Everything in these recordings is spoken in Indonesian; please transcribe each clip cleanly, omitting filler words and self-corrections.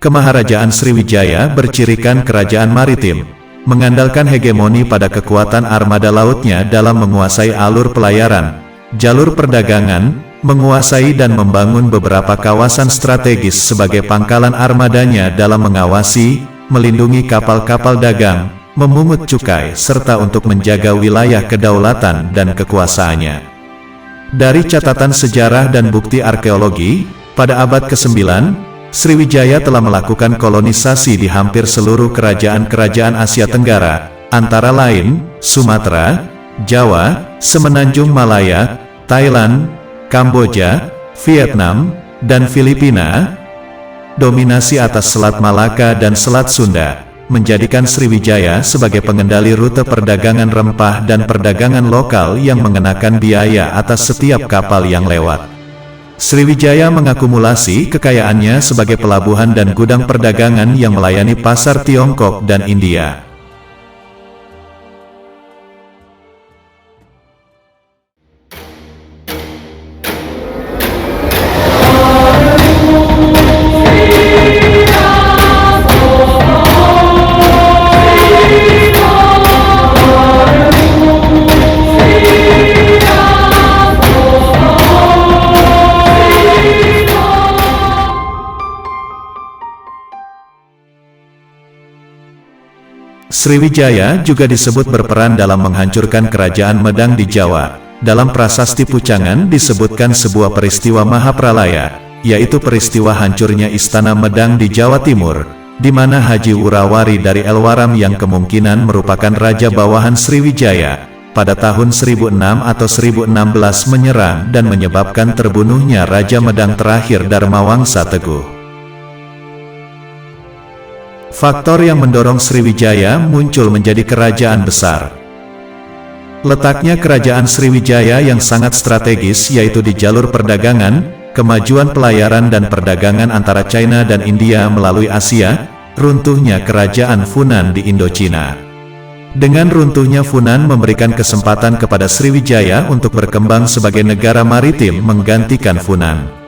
Kemaharajaan Sriwijaya bercirikan kerajaan maritim, mengandalkan hegemoni pada kekuatan armada lautnya dalam menguasai alur pelayaran, jalur perdagangan, menguasai dan membangun beberapa kawasan strategis sebagai pangkalan armadanya dalam mengawasi, melindungi kapal-kapal dagang, memungut cukai serta untuk menjaga wilayah kedaulatan dan kekuasaannya. Dari catatan sejarah dan bukti arkeologi, pada abad ke-9, Sriwijaya telah melakukan kolonisasi di hampir seluruh kerajaan-kerajaan Asia Tenggara, antara lain, Sumatera, Jawa, Semenanjung Malaya, Thailand, Kamboja, Vietnam, dan Filipina. Dominasi atas Selat Malaka dan Selat Sunda, menjadikan Sriwijaya sebagai pengendali rute perdagangan rempah dan perdagangan lokal yang mengenakan biaya atas setiap kapal yang lewat. Sriwijaya mengakumulasi kekayaannya sebagai pelabuhan dan gudang perdagangan yang melayani pasar Tiongkok dan India. Sriwijaya juga disebut berperan dalam menghancurkan kerajaan Medang di Jawa. Dalam prasasti Pucangan disebutkan sebuah peristiwa Mahapralaya, yaitu peristiwa hancurnya Istana Medang di Jawa Timur, di mana Haji Wurawari dari Elwaram yang kemungkinan merupakan raja bawahan Sriwijaya, pada tahun 1006 atau 1016 menyerang dan menyebabkan terbunuhnya Raja Medang terakhir Dharmawangsa Teguh. Faktor yang mendorong Sriwijaya muncul menjadi kerajaan besar. Letaknya kerajaan Sriwijaya yang sangat strategis yaitu di jalur perdagangan, kemajuan pelayaran dan perdagangan antara China dan India melalui Asia, runtuhnya kerajaan Funan di Indochina. Dengan runtuhnya Funan memberikan kesempatan kepada Sriwijaya untuk berkembang sebagai negara maritim menggantikan Funan.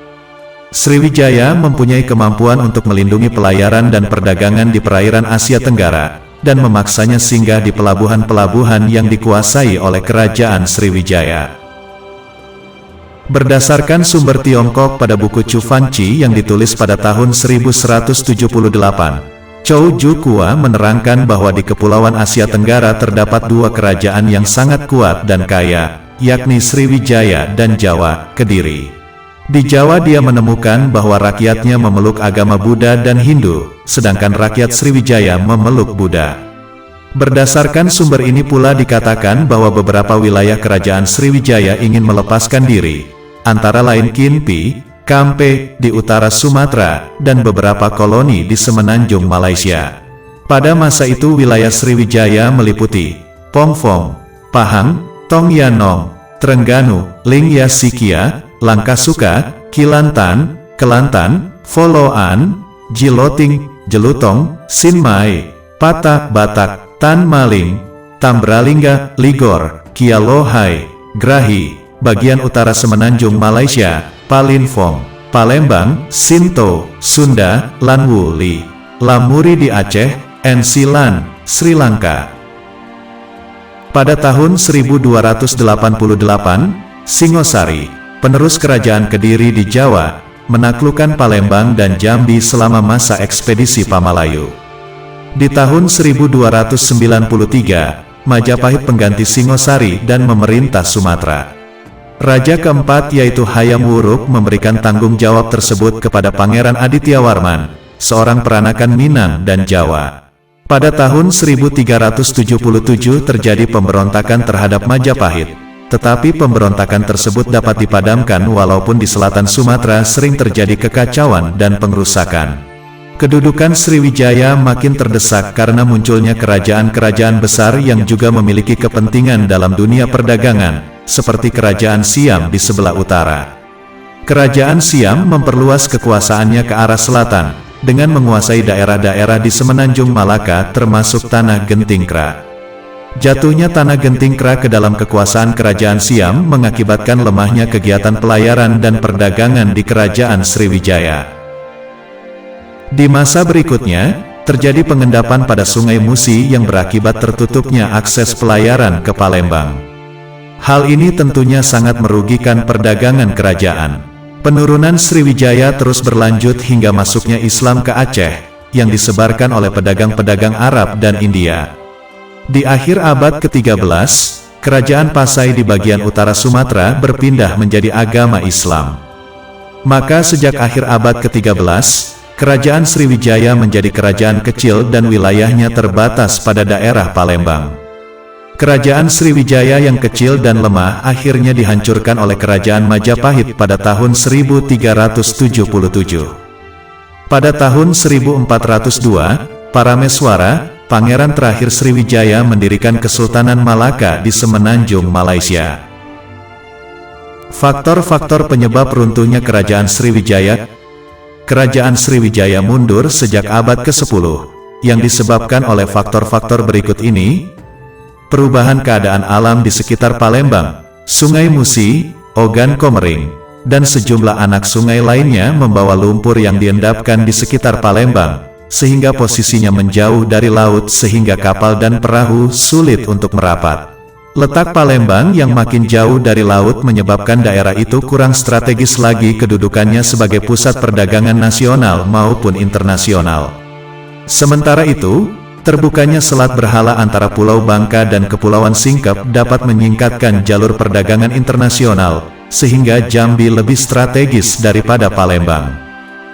Sriwijaya mempunyai kemampuan untuk melindungi pelayaran dan perdagangan di perairan Asia Tenggara, dan memaksanya singgah di pelabuhan-pelabuhan yang dikuasai oleh kerajaan Sriwijaya. Berdasarkan sumber Tiongkok pada buku Chu Fanchi yang ditulis pada tahun 1178, Chow Ju Kua menerangkan bahwa di Kepulauan Asia Tenggara terdapat dua kerajaan yang sangat kuat dan kaya, yakni Sriwijaya dan Jawa, Kediri. Di Jawa dia menemukan bahwa rakyatnya memeluk agama Buddha dan Hindu, sedangkan rakyat Sriwijaya memeluk Buddha. Berdasarkan sumber ini pula dikatakan bahwa beberapa wilayah kerajaan Sriwijaya ingin melepaskan diri, antara lain Kinpi, Kampe di utara Sumatera, dan beberapa koloni di Semenanjung Malaysia. Pada masa itu wilayah Sriwijaya meliputi Pongfong, Pahang, Tongyanong, Trengganu, Lingya Sikia, Langkasuka, Kilantan, Kelantan, Foloan, Jiloting, Jelutong, Sinmai, Patak Batak, Tan Maling, Tambralingga, Ligor, Kialohai, Grahi, bagian utara Semenanjung Malaysia, Palinfong, Palembang, Sinto, Sunda, Lanwuli, Lamuri di Aceh, Ensilan, Sri Lanka. Pada tahun 1288, Singosari, penerus kerajaan Kediri di Jawa, menaklukkan Palembang dan Jambi selama masa ekspedisi Pamalayu. Di tahun 1293, Majapahit pengganti Singosari dan memerintah Sumatera. Raja keempat yaitu Hayam Wuruk memberikan tanggung jawab tersebut kepada Pangeran Adityawarman, seorang peranakan Minang dan Jawa. Pada tahun 1377 terjadi pemberontakan terhadap Majapahit. Tetapi pemberontakan tersebut dapat dipadamkan walaupun di selatan Sumatera sering terjadi kekacauan dan pengrusakan. Kedudukan Sriwijaya makin terdesak karena munculnya kerajaan-kerajaan besar yang juga memiliki kepentingan dalam dunia perdagangan, seperti Kerajaan Siam di sebelah utara. Kerajaan Siam memperluas kekuasaannya ke arah selatan, dengan menguasai daerah-daerah di Semenanjung Malaka termasuk Tanah Gentingkra. Jatuhnya Tanah Gentingkra ke dalam kekuasaan Kerajaan Siam mengakibatkan lemahnya kegiatan pelayaran dan perdagangan di Kerajaan Sriwijaya. Di masa berikutnya, terjadi pengendapan pada Sungai Musi yang berakibat tertutupnya akses pelayaran ke Palembang. Hal ini tentunya sangat merugikan perdagangan kerajaan. Penurunan Sriwijaya terus berlanjut hingga masuknya Islam ke Aceh, yang disebarkan oleh pedagang-pedagang Arab dan India. Di akhir abad ke-13, Kerajaan Pasai di bagian utara Sumatera berpindah menjadi agama Islam. Maka sejak akhir abad ke-13, Kerajaan Sriwijaya menjadi kerajaan kecil dan wilayahnya terbatas pada daerah Palembang. Kerajaan Sriwijaya yang kecil dan lemah akhirnya dihancurkan oleh Kerajaan Majapahit pada tahun 1377. Pada tahun 1402, Parameswara, pangeran terakhir Sriwijaya, mendirikan Kesultanan Malaka di Semenanjung, Malaysia. Faktor-faktor penyebab runtuhnya Kerajaan Sriwijaya. Kerajaan Sriwijaya mundur sejak abad ke-10, yang disebabkan oleh faktor-faktor berikut ini: perubahan keadaan alam di sekitar Palembang, Sungai Musi, Ogan Komering, dan sejumlah anak sungai lainnya membawa lumpur yang diendapkan di sekitar Palembang, sehingga posisinya menjauh dari laut sehingga kapal dan perahu sulit untuk merapat. Letak Palembang yang makin jauh dari laut menyebabkan daerah itu kurang strategis lagi kedudukannya sebagai pusat perdagangan nasional maupun internasional. Sementara itu, terbukanya selat berhala antara Pulau Bangka dan Kepulauan Singkep dapat menyingkatkan jalur perdagangan internasional, sehingga Jambi lebih strategis daripada Palembang.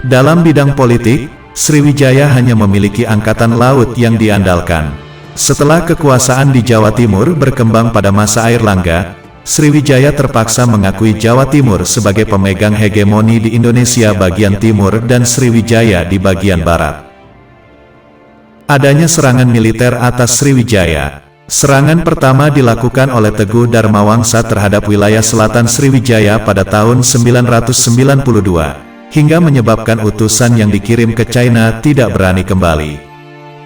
Dalam bidang politik, Sriwijaya hanya memiliki angkatan laut yang diandalkan. Setelah kekuasaan di Jawa Timur berkembang pada masa Airlangga, Sriwijaya terpaksa mengakui Jawa Timur sebagai pemegang hegemoni di Indonesia bagian timur dan Sriwijaya di bagian barat. Adanya serangan militer atas Sriwijaya. Serangan pertama dilakukan oleh Teguh Darmawangsa terhadap wilayah selatan Sriwijaya pada tahun 992, hingga menyebabkan utusan yang dikirim ke China tidak berani kembali.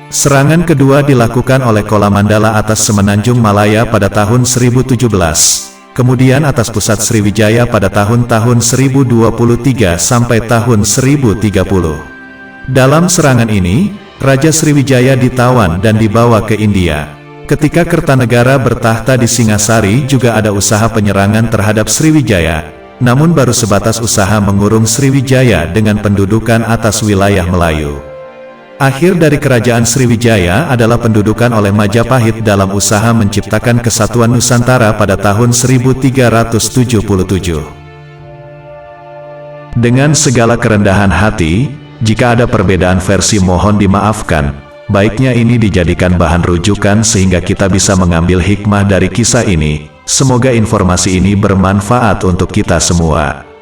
Serangan kedua dilakukan oleh Kolamandala atas Semenanjung Malaya pada tahun 1017, kemudian atas pusat Sriwijaya pada tahun-tahun 1023 sampai tahun 1030. Dalam serangan ini, Raja Sriwijaya ditawan dan dibawa ke India. Ketika Kertanegara bertahta di Singasari juga ada usaha penyerangan terhadap Sriwijaya, namun baru sebatas usaha mengurung Sriwijaya dengan pendudukan atas wilayah Melayu. Akhir dari kerajaan Sriwijaya adalah pendudukan oleh Majapahit dalam usaha menciptakan kesatuan Nusantara pada tahun 1377. Dengan segala kerendahan hati, jika ada perbedaan versi mohon dimaafkan, baiknya ini dijadikan bahan rujukan sehingga kita bisa mengambil hikmah dari kisah ini. Semoga informasi ini bermanfaat untuk kita semua.